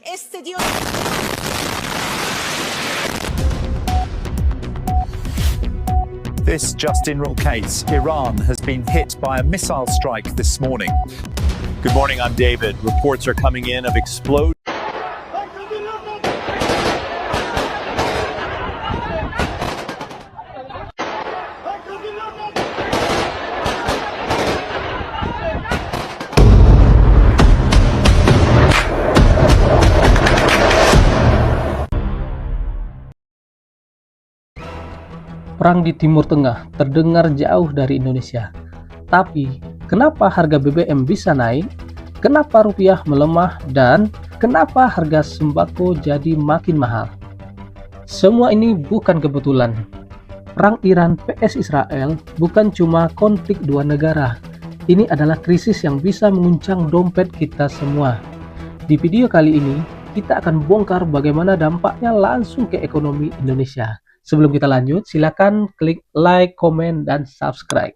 This just-in case, Iran has been hit by a missile strike this morning. Good morning, I'm David. Reports are coming in of explosions. Perang di Timur Tengah terdengar jauh dari Indonesia. Tapi, kenapa harga BBM bisa naik? Kenapa rupiah melemah? Dan kenapa harga sembako jadi makin mahal? Semua ini bukan kebetulan. Perang Iran vs Israel bukan cuma konflik dua negara. Ini adalah krisis yang bisa menguncang dompet kita semua. Di video kali ini, kita akan bongkar bagaimana dampaknya langsung ke ekonomi Indonesia. Sebelum kita lanjut, silakan klik like, komen, dan subscribe.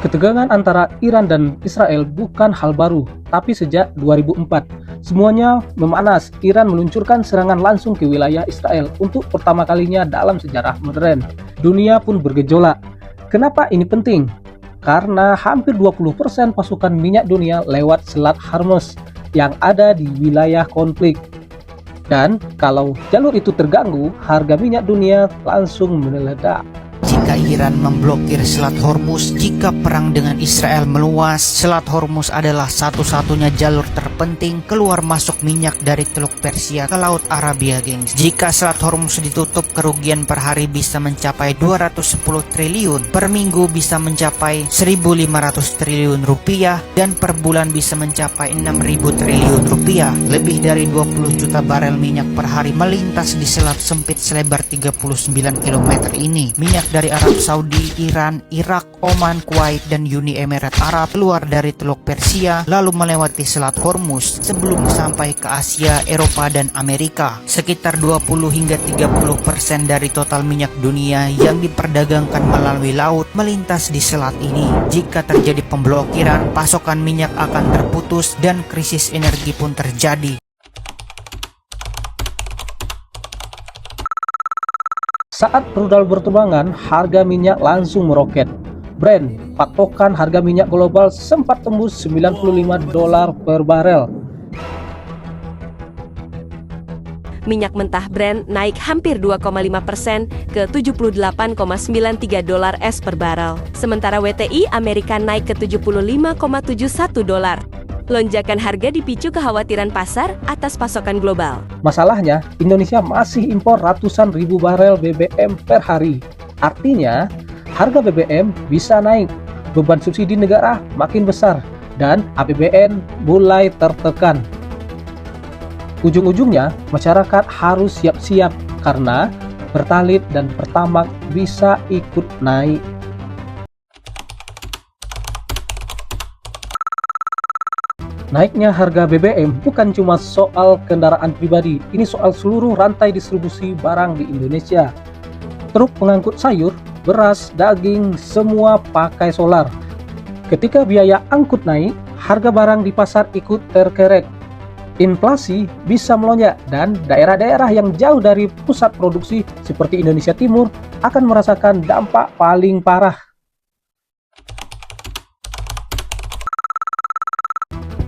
Ketegangan antara Iran dan Israel bukan hal baru, tapi sejak 2004. Semuanya memanas. Iran meluncurkan serangan langsung ke wilayah Israel untuk pertama kalinya dalam sejarah modern. Dunia pun bergejolak. Kenapa ini penting? Karena hampir 20% pasukan minyak dunia lewat Selat Hormuz yang ada di wilayah konflik. Dan kalau jalur itu terganggu, harga minyak dunia langsung meledak. Jika Iran memblokir Selat Hormuz, jika perang dengan Israel meluas, Selat Hormuz adalah satu-satunya jalur terpenting keluar masuk minyak dari Teluk Persia ke Laut Arabia, gengs. Jika Selat Hormuz ditutup, kerugian per hari bisa mencapai 210 triliun, per minggu bisa mencapai 1.500 triliun rupiah, dan per bulan bisa mencapai 6.000 triliun rupiah. Lebih dari 20 juta barel minyak per hari melintas di selat sempit selebar 39 km ini. Minyak dari Arab Saudi, Iran, Irak, Oman, Kuwait, dan Uni Emirat Arab keluar dari Teluk Persia lalu melewati Selat Hormuz sebelum sampai ke Asia, Eropa, dan Amerika. Sekitar 20 hingga 30% dari total minyak dunia yang diperdagangkan melalui laut melintas di selat ini. Jika terjadi pemblokiran, pasokan minyak akan terputus dan krisis energi pun terjadi. Saat rudal berterbangan, harga minyak langsung meroket. Brent, patokan harga minyak global sempat tembus $95 per barel. Minyak mentah Brent naik hampir 2,5% ke $78,93 per barel. Sementara WTI Amerika naik ke $75,71. Lonjakan harga dipicu kekhawatiran pasar atas pasokan global. Masalahnya, Indonesia masih impor ratusan ribu barel BBM per hari. Artinya, harga BBM bisa naik, beban subsidi negara makin besar, dan APBN mulai tertekan. Ujung-ujungnya, masyarakat harus siap-siap karena Pertalite dan Pertamax bisa ikut naik. Naiknya harga BBM bukan cuma soal kendaraan pribadi, ini soal seluruh rantai distribusi barang di Indonesia. Truk pengangkut sayur, beras, daging, semua pakai solar. Ketika biaya angkut naik, harga barang di pasar ikut terkerek. Inflasi bisa melonjak dan daerah-daerah yang jauh dari pusat produksi seperti Indonesia Timur akan merasakan dampak paling parah.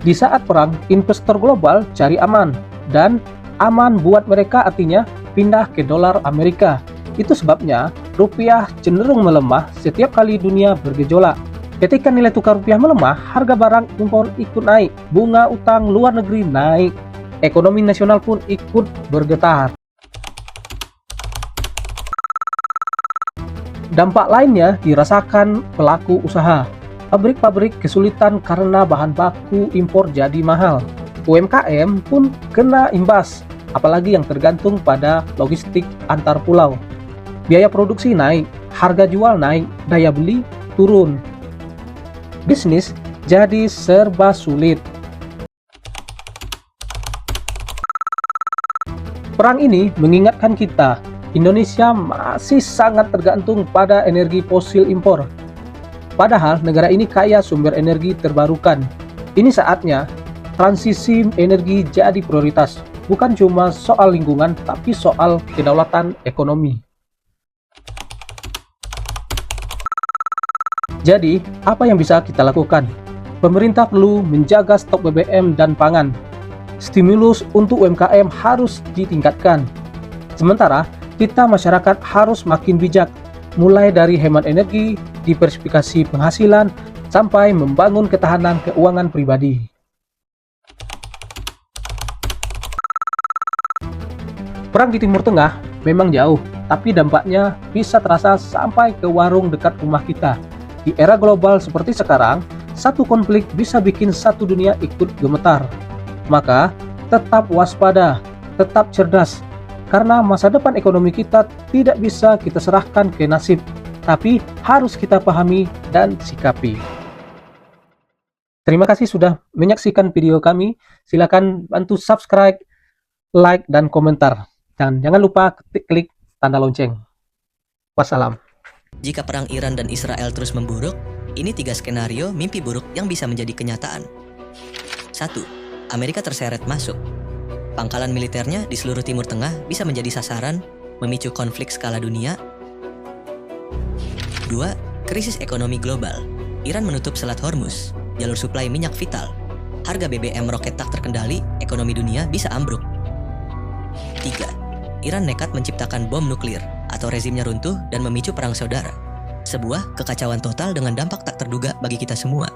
Di saat perang, investor global cari aman, dan aman buat mereka artinya pindah ke dolar Amerika. Itu sebabnya rupiah cenderung melemah setiap kali dunia bergejolak. Ketika nilai tukar rupiah melemah, harga barang impor ikut naik, bunga utang luar negeri naik, ekonomi nasional pun ikut bergetar. Dampak lainnya dirasakan pelaku usaha. Pabrik-pabrik kesulitan karena bahan baku impor jadi mahal. UMKM pun kena imbas, apalagi yang tergantung pada logistik antar pulau. Biaya produksi naik, harga jual naik, daya beli turun. Bisnis jadi serba sulit. Perang ini mengingatkan kita, Indonesia masih sangat tergantung pada energi fosil impor. Padahal negara ini kaya sumber energi terbarukan. Ini saatnya transisi energi jadi prioritas, bukan cuma soal lingkungan, tapi soal kedaulatan ekonomi. Jadi, apa yang bisa kita lakukan? Pemerintah perlu menjaga stok BBM dan pangan. Stimulus untuk UMKM harus ditingkatkan. Sementara, kita masyarakat harus makin bijak, mulai dari hemat energi, diversifikasi penghasilan, sampai membangun ketahanan keuangan pribadi. Perang di Timur Tengah memang jauh, tapi dampaknya bisa terasa sampai ke warung dekat rumah kita. Di era global seperti sekarang, satu konflik bisa bikin satu dunia ikut gemetar. Maka, tetap waspada, tetap cerdas, karena masa depan ekonomi kita tidak bisa kita serahkan ke nasib, tapi harus kita pahami dan sikapi. Terima kasih sudah menyaksikan video kami. Silakan bantu subscribe, like, dan komentar. Dan jangan lupa klik tanda lonceng. Wassalam. Jika perang Iran dan Israel terus memburuk, ini 3 skenario mimpi buruk yang bisa menjadi kenyataan. 1. Amerika terseret masuk. Pangkalan militernya di seluruh Timur Tengah bisa menjadi sasaran, memicu konflik skala dunia. 2. Krisis ekonomi global. Iran menutup Selat Hormuz, jalur suplai minyak vital. Harga BBM roket tak terkendali, ekonomi dunia bisa ambruk. 3. Iran nekat menciptakan bom nuklir atau rezimnya runtuh dan memicu perang saudara. Sebuah kekacauan total dengan dampak tak terduga bagi kita semua.